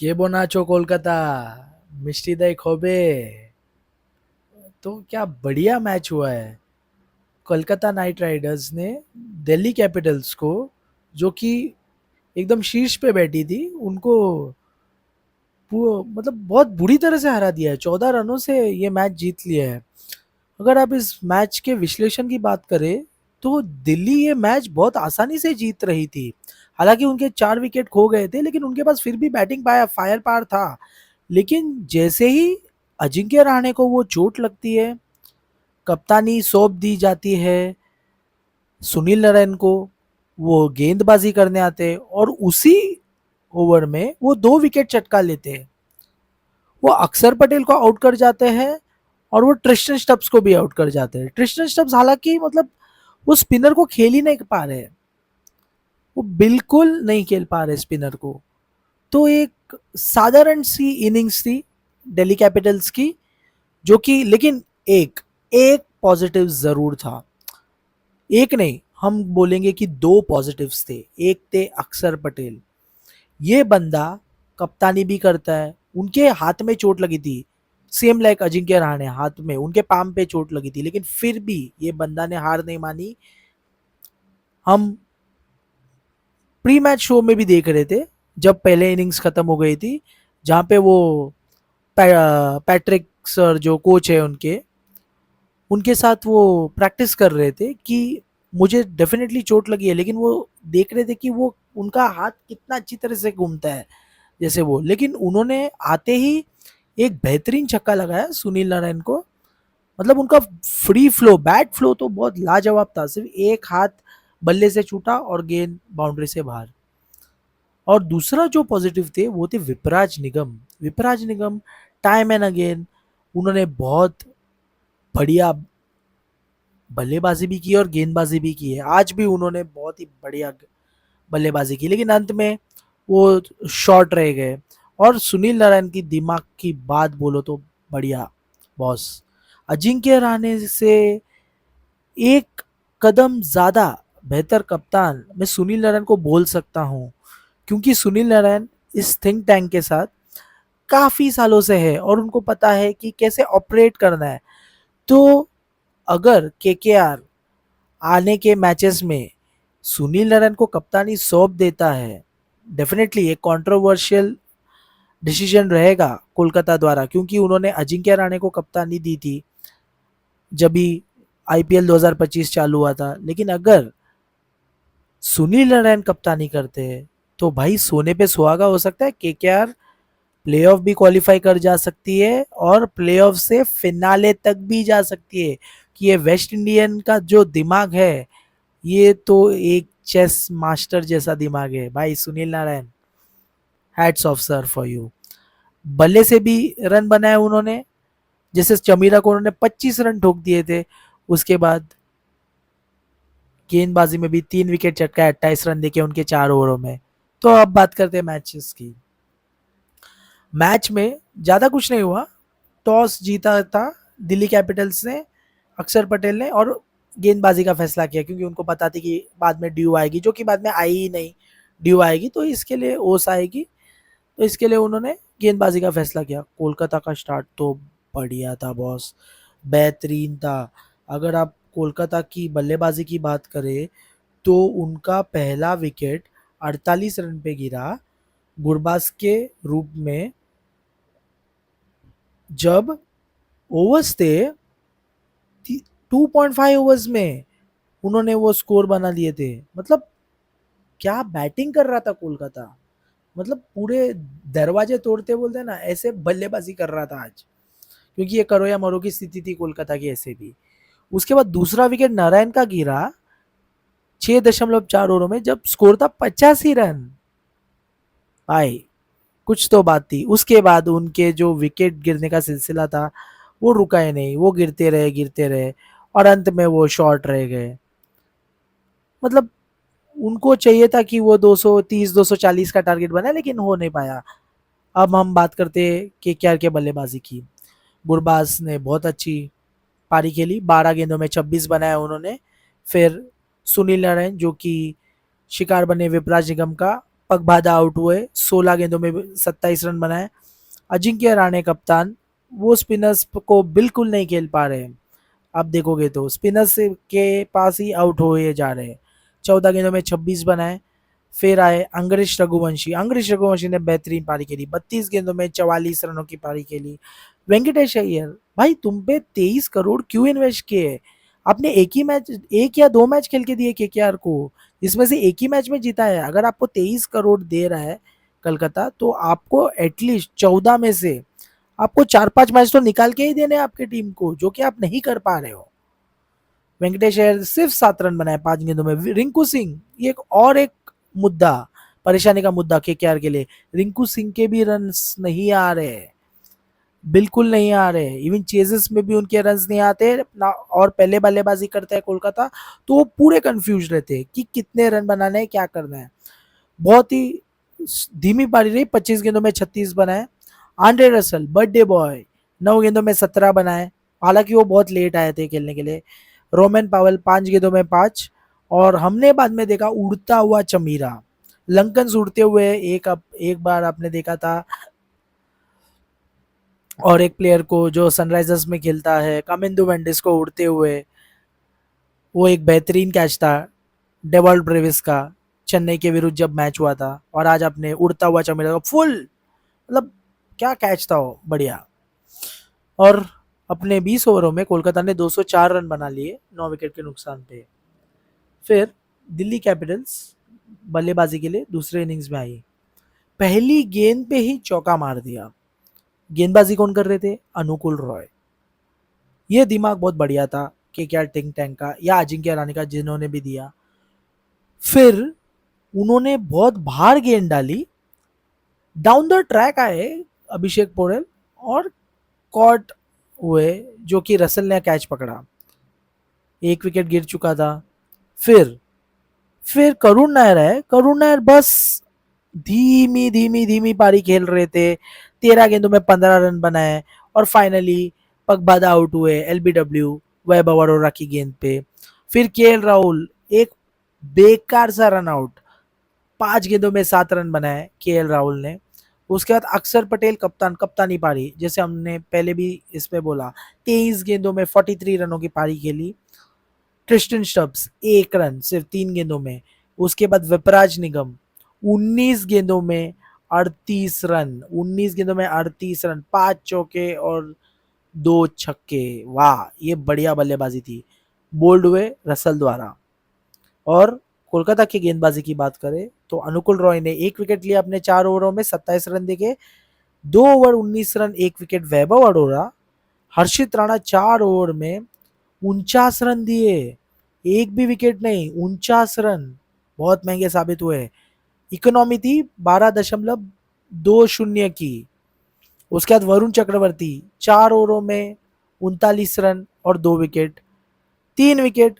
केबो नाचो कोलकाता मिष्टी दई खोबे। तो क्या बढ़िया मैच हुआ है। कोलकाता नाइट राइडर्स ने दिल्ली कैपिटल्स को, जो कि एकदम शीर्ष पे बैठी थी, उनको मतलब बहुत बुरी तरह से हरा दिया है। 14 रनों से ये मैच जीत लिया है। अगर आप इस मैच के विश्लेषण की बात करें तो दिल्ली ये मैच बहुत आसानी से जीत रही थी। हालांकि उनके 4 विकेट खो गए थे, लेकिन उनके पास फिर भी बैटिंग पाया फायर पावर था। लेकिन जैसे ही अजिंक्य रहाणे को वो चोट लगती है, कप्तानी सौंप दी जाती है सुनील नारायण को, वो गेंदबाजी करने आते हैं और उसी ओवर में वो 2 विकेट चटका लेते हैं। वो अक्षर पटेल को आउट कर जाते हैं और वो ट्रिस्टन स्टब्स को भी आउट कर जाते हैं। ट्रिस्टन स्टब्स हालांकि मतलब वो स्पिनर को खेल ही नहीं पा रहे, वो बिल्कुल नहीं खेल पा रहे स्पिनर को। तो एक साधारण सी इनिंग्स थी दिल्ली कैपिटल्स की, जो कि लेकिन एक एक पॉजिटिव जरूर था। एक नहीं, हम बोलेंगे कि 2 पॉजिटिव्स थे। एक थे अक्षर पटेल। ये बंदा कप्तानी भी करता है, उनके हाथ में चोट लगी थी, सेम लाइक अजिंक्य रहाणे, हाथ में उनके पाम पे चोट लगी थी, लेकिन फिर भी ये बंदा ने हार नहीं मानी। हम प्री मैच शो में भी देख रहे थे, जब पहले इनिंग्स खत्म हो गई थी, जहां पे वो पैट्रिक सर जो कोच है उनके उनके साथ वो प्रैक्टिस कर रहे थे कि मुझे डेफिनेटली चोट लगी है, लेकिन वो देख रहे थे कि वो उनका हाथ कितना अच्छी तरह से घूमता है जैसे वो। लेकिन उन्होंने आते ही एक बेहतरीन छक्का लगाया सुनील नारायण को। मतलब उनका फ्री फ्लो, बैट फ्लो तो बहुत लाजवाब था। सिर्फ एक हाथ बल्ले से छूटा और गेंद बाउंड्री से बाहर। और दूसरा जो पॉजिटिव थे वो थे विपराज निगम। विपराज निगम टाइम एंड अगेन उन्होंने बहुत बढ़िया बल्लेबाजी भी की और गेंदबाजी भी की है। आज भी उन्होंने बहुत ही बढ़िया बल्लेबाजी की, लेकिन अंत में वो शॉर्ट रह गए। और सुनील नारायण की दिमाग की बात बोलो तो बढ़िया बॉस। अजिंक्य रहाणे से एक कदम ज्यादा बेहतर कप्तान मैं सुनील नारायण को बोल सकता हूं, क्योंकि सुनील नारायण इस थिंक टैंक के साथ काफी सालों से है और उनको पता है कि कैसे ऑपरेट करना है। तो अगर केकेआर आने के मैचेस में सुनील नारायण को कप्तानी सौंप देता है, डेफिनेटली एक कंट्रोवर्शियल डिसीजन रहेगा कोलकाता द्वारा, क्योंकि उन्होंने अजिंक्य रहाणे को कप्तानी दी थी जब भी आईपीएल 2025 चालू हुआ था। लेकिन अगर सुनील नारायण कप्तानी करते हैं तो भाई सोने पे सुहागा हो सकता है। केकेआर प्लेऑफ भी क्वालिफाई कर जा सकती है और प्लेऑफ से फिनाले तक भी जा सकती है। कि ये वेस्ट इंडियन का जो दिमाग है, ये तो एक चेस मास्टर जैसा दिमाग है भाई Sunil Narayan. Hats off sir for you. बल्ले से भी रन बनाए उन्होंने, जैसे चमीरा को उन्होंने 25 रन ठोक दिए थे। उसके बाद गेंदबाजी में भी 3 विकेट चटकाए 28 रन देके उनके 4 ओवरों में। तो अब बात करते हैं मैचेस की। मैच में ज्यादा कुछ नहीं हुआ। टॉस जीता था दिल्ली कैपिटल्स ने, अक्षर पटेल ने, और गेंदबाजी का फैसला किया, क्योंकि उनको पता थी कि बाद में ड्यू आएगी, जो कि बाद में आई ही नहीं। ड्यू आएगी तो इसके लिए ओस आएगी, तो इसके लिए उन्होंने गेंदबाजी का फैसला किया। कोलकाता का स्टार्ट तो बढ़िया था बॉस, बेहतरीन था। अगर आप कोलकाता की बल्लेबाजी की बात करें तो उनका पहला विकेट 48 रन पे गिरा गुरबाज के रूप में, जब ओवर्स थे 2.5 ओवर्स में उन्होंने वो स्कोर बना लिए थे। मतलब क्या बैटिंग कर रहा था कोलकाता। मतलब पूरे दरवाजे तोड़ते बोलते हैं ना, ऐसे बल्लेबाजी कर रहा था आज। क्योंकि ये करो या मरो की स्थिति थी कोलकाता की ऐसे भी। उसके बाद दूसरा विकेट नारायण का गिरा 6.4 ओवरों में, जब स्कोर था 85 रन। भाई कुछ तो बात थी। उसके बाद उनके जो विकेट गिरने का सिलसिला था वो रुका ही नहीं, वो गिरते रहे और अंत में वो शॉर्ट रह गए। मतलब उनको चाहिए था कि वो 230 240 का टारगेट बना, लेकिन हो नहीं पाया। अब हम बात करते हैं केकेआर के बल्लेबाजी की। गुरबाज ने बहुत अच्छी पारी खेली, 12 गेंदों में 26 बनाया उन्होंने। फिर सुनील नारायण जो कि शिकार बने विपराज निगम का, पगबाधा आउट हुए, 16 गेंदों में 27 रन बनाए। अजिंक्य रहाणे कप्तान, वो स्पिनर्स को बिल्कुल नहीं खेल पा रहे हैं। आप देखोगे तो स्पिनर्स के पास ही आउट हुए जा रहे हैं। 14 गेंदों में 26 बनाए। फिर आए अंगरीश रघुवंशी। अंगरीश रघुवंशी ने बेहतरीन पारी खेली, 32 गेंदों में 44 रनों की पारी खेली। वेंकटेश अय्यर, भाई तुम पे 23 करोड़ क्यों इन्वेस्ट किए? आपने एक या दो मैच खेल के दिए केकेआर को, जिसमें से एक ही मैच में जीता है। अगर आपको 23 करोड़ दे रहा है कलकत्ता, तो आपको एटलीस्ट 14 में से आपको 4-5 मैच तो निकाल के ही देने हैं आपकी टीम को, जो कि आप नहीं कर पा रहे हो। वेंकटेश अय्यर सिर्फ 7 रन बनाए 5 गेंदों में। रिंकू सिंह, ये एक मुद्दा, परेशानी का मुद्दा केकेआर के लिए। रिंकू सिंह के भी रन नहीं आ रहे, बिल्कुल नहीं आ रहे। इवन चेजेस में भी उनके रन नहीं आते ना, और पहले बल्लेबाजी करता है कोलकाता तो वो पूरे कंफ्यूज रहते हैं कि कितने रन बनाने हैं, क्या करना है। बहुत ही धीमी पारी रही, 25 गेंदों में 36 बनाए। आंड्रे रसल, बर्थडे बॉय, 9 गेंदों में 17 बनाए। हालांकि वो बहुत लेट आए थे खेलने के लिए। रोमन पावल 5 गेंदों में 5। और हमने बाद में देखा उड़ता हुआ चमीरा, लंकन उड़ते हुए एक बार आपने देखा था। और एक प्लेयर को जो सनराइजर्स में खेलता है, कामिंदु वेंडिस को उड़ते हुए, वो एक बेहतरीन कैच था डेवॉल्ट ब्रेविस का, चेन्नई के विरुद्ध जब मैच हुआ था। और आज आपने उड़ता हुआ चमीरा का फुल, मतलब क्या कैच था वो, बढ़िया। और अपने 20 ओवरों में कोलकाता ने 204 रन बना लिए 9 विकेट के नुकसान पे। फिर दिल्ली कैपिटल्स बल्लेबाजी के लिए दूसरे इनिंग्स में आई। पहली गेंद पे ही चौका मार दिया। गेंदबाजी कौन कर रहे थे? अनुकुल रॉय। ये दिमाग बहुत बढ़िया था केकेआर थिंक टैंक का या अजिंक्य रहाणे का, जिन्होंने भी दिया। फिर उन्होंने बहुत बाहर गेंद डाली, डाउन द ट्रैक आए अभिषेक पोरेल और कॉट हुए, जो कि रसल ने कैच पकड़ा। एक विकेट गिर चुका था। फिर फिर करुण नायर है। करुण नायर बस धीमी धीमी धीमी पारी खेल रहे थे। 13 गेंदों में 15 रन बनाए। और फाइनली पगबाधा आउट हुए एलबीडब्ल्यू, वैभव अरोरा की गेंद पे। फिर केएल राहुल, एक बेकार सा रन आउट, 5 गेंदों में 7 रन बनाए केएल राहुल ने। उसके बाद अक्षर पटेल कप्तानी पारी, जैसे हमने पहले भी इसमें बोला, 23 गेंदों में 43 रनों की पारी खेली। ट्रिस्टन स्टब्स 1 रन सिर्फ 3 गेंदों में। उसके बाद विपराज निगम 19 गेंदों में 38 रन, 19 गेंदों में 38 रन, 5 चौके और 2 छक्के। वाह, ये बढ़िया बल्लेबाजी थी, बोल्ड हुए रसल द्वारा। और कोलकाता की गेंदबाजी की बात करें तो अनुकुल रॉय ने 1 विकेट लिया अपने 4 ओवरों में 27 रन देके। 2 ओवर 19 रन 1 विकेट वैभव अरोरा। हर्षित राणा 4 ओवर में 49 रन दिए, एक भी विकेट नहीं, 49 रन, बहुत महंगे साबित हुए। इकोनॉमी थी 12.20 की। उसके बाद वरुण चक्रवर्ती 4 ओवरों में 39 रन और 2 विकेट। 3 विकेट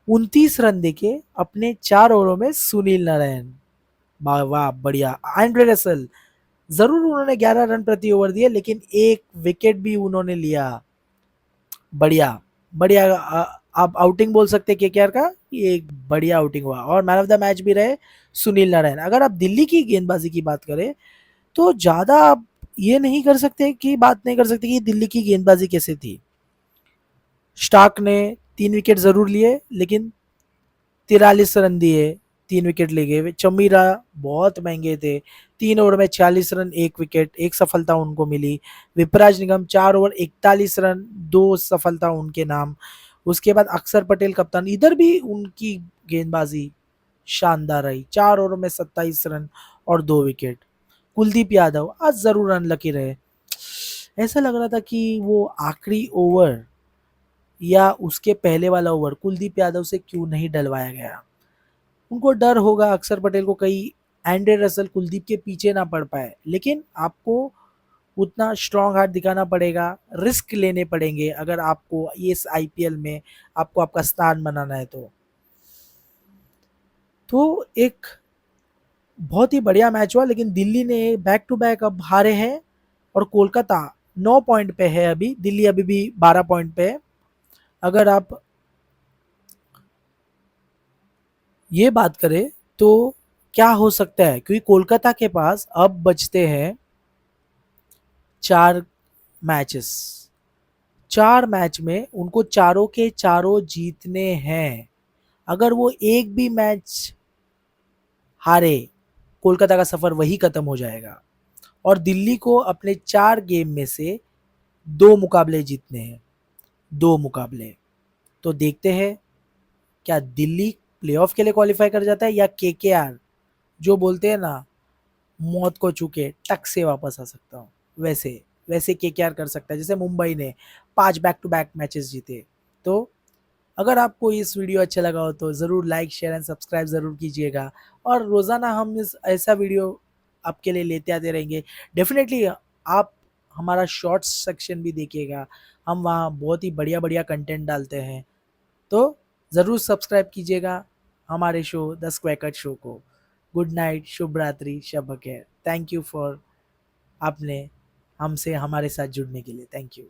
29 रन देके अपने 4 ओवरों में सुनील नारायण। वाह वाह, बढ़िया। एंड्रे रसल, जरूर उन्होंने 11 रन प्रति ओवर दिए, लेकिन एक विकेट भी उन्होंने लिया। बढ़िया बढ़िया। आप आउटिंग बोल सकते हैं केकेआर का, ये एक बढ़िया आउटिंग हुआ। और मैन ऑफ द मैच भी रहे सुनील नारायण। अगर आप दिल्ली की गेंदबाजी की बात करें तो ज्यादा आप ये नहीं कर सकते कि बात नहीं कर सकते कि दिल्ली की गेंदबाजी कैसे थी। स्टार्क ने 3 विकेट जरूर लिए, लेकिन 43 रन दिए, 3 विकेट ले गए। चमीरा बहुत महंगे थे, 3 ओवर में 46 रन 1 विकेट, एक सफलता उनको मिली। विपराज निगम 4 ओवर 41 रन, 2 सफलता उनके नाम। उसके बाद अक्षर पटेल कप्तान, इधर भी उनकी गेंदबाजी शानदार रही, 4 ओवर में 27 रन और 2 विकेट। कुलदीप यादव आज जरूर अनलकी रहे। ऐसा लग रहा था कि वो आखिरी ओवर या उसके पहले वाला ओवर कुलदीप यादव से क्यों नहीं डलवाया गया। उनको डर होगा अक्षर पटेल को, कहीं एंड्रे रसल कुलदीप के पीछे ना पड़ पाए। लेकिन आपको उतना स्ट्रॉन्ग हार्ट दिखाना पड़ेगा, रिस्क लेने पड़ेंगे अगर आपको इस आईपीएल में आपको आपका स्थान बनाना है। तो एक बहुत ही बढ़िया मैच हुआ, लेकिन दिल्ली ने बैक टू बैक अब हारे हैं। और कोलकाता 9 पॉइंट पे है अभी, दिल्ली अभी भी 12 पॉइंट पे है। अगर आप ये बात करें तो क्या हो सकता है, क्योंकि कोलकाता के पास अब बचते हैं 4 मैचेस। 4 मैच में उनको चारों के चारों जीतने हैं। अगर वो एक भी मैच हारे, कोलकाता का सफर वही खत्म हो जाएगा। और दिल्ली को अपने 4 गेम में से 2 मुकाबले जीतने हैं, 2 मुकाबले। तो देखते हैं क्या दिल्ली प्लेऑफ के लिए क्वालिफाई कर जाता है या केकेआर, जो बोलते हैं ना मौत को छू के टक से वापस आ सकता हूँ, वैसे वैसे केकेआर कर सकता है जैसे मुंबई ने 5 बैक टू बैक मैचेस जीते। तो अगर आपको इस वीडियो अच्छा लगा हो तो ज़रूर लाइक शेयर एंड सब्सक्राइब ज़रूर कीजिएगा, और रोज़ाना हम इस ऐसा वीडियो आपके लिए लेते आते रहेंगे। डेफिनेटली आप हमारा शॉर्ट्स सेक्शन भी देखिएगा, हम वहाँ बहुत ही बढ़िया बढ़िया कंटेंट डालते हैं। तो ज़रूर सब्सक्राइब कीजिएगा हमारे शो द स्क्वैकट शो को। गुड नाइट, शुभ रात्रि, शब बखैर। थैंक यू फॉर आपने हमसे हमारे साथ जुड़ने के लिए। Thank you.